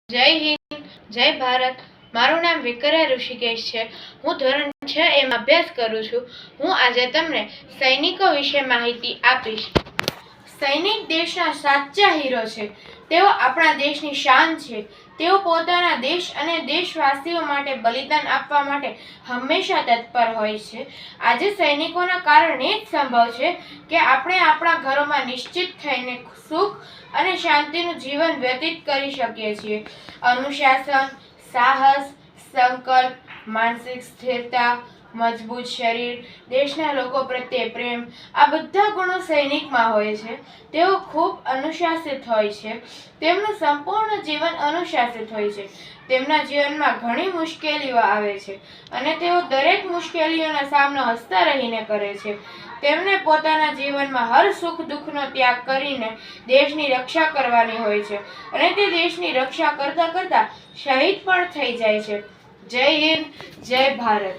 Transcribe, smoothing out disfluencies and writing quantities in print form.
જય હિન્દ, જય ભારત. મારું નામ વિકર્યા ઋષિકેશ છે. હું ધોરણ 6 એમાં અભ્યાસ કરું છું. હું આજે તમને સૈનિકો વિશે માહિતી આપીશ. સૈનિક દેશના સાચા હીરો છે. તેઓ આપણા દેશની શાન છે. તેઓ પોતાના દેશ અને દેશવાસીઓ માટે બલિદાન આપવા માટે હંમેશા તત્પર હોય છે. આજે સૈનિકોના કારણે જ સંભવ છે કે આપણે આપણા ઘરોમાં નિશ્ચિત થઈને સુખ અને શાંતિનું જીવન વ્યતીત કરી શકીએ છીએ. અનુશાસન, સાહસ, સંકલ્પ, માનસિક સ્થિરતા, મજબૂત શરીર, દેશના લોકો પ્રત્યે પ્રેમ, આ બધા ગુણો સૈનિકમાં હોય છે. તેઓ ખૂબ અનુશાસિત હોય છે. તેમનું સંપૂર્ણ જીવન અનુશાસિત હોય છે. તેમના જીવનમાં ઘણી મુશ્કેલીઓ આવે છે અને તેઓ દરેક મુશ્કેલીઓનો સામનો હસતા રહીને કરે છે. તેમને પોતાના જીવનમાં હર સુખ દુઃખનો ત્યાગ કરીને દેશની રક્ષા કરવાની હોય છે અને તે દેશની રક્ષા કરતા કરતા શહીદ પણ થઈ જાય છે. જય હિન્દ, જય ભારત.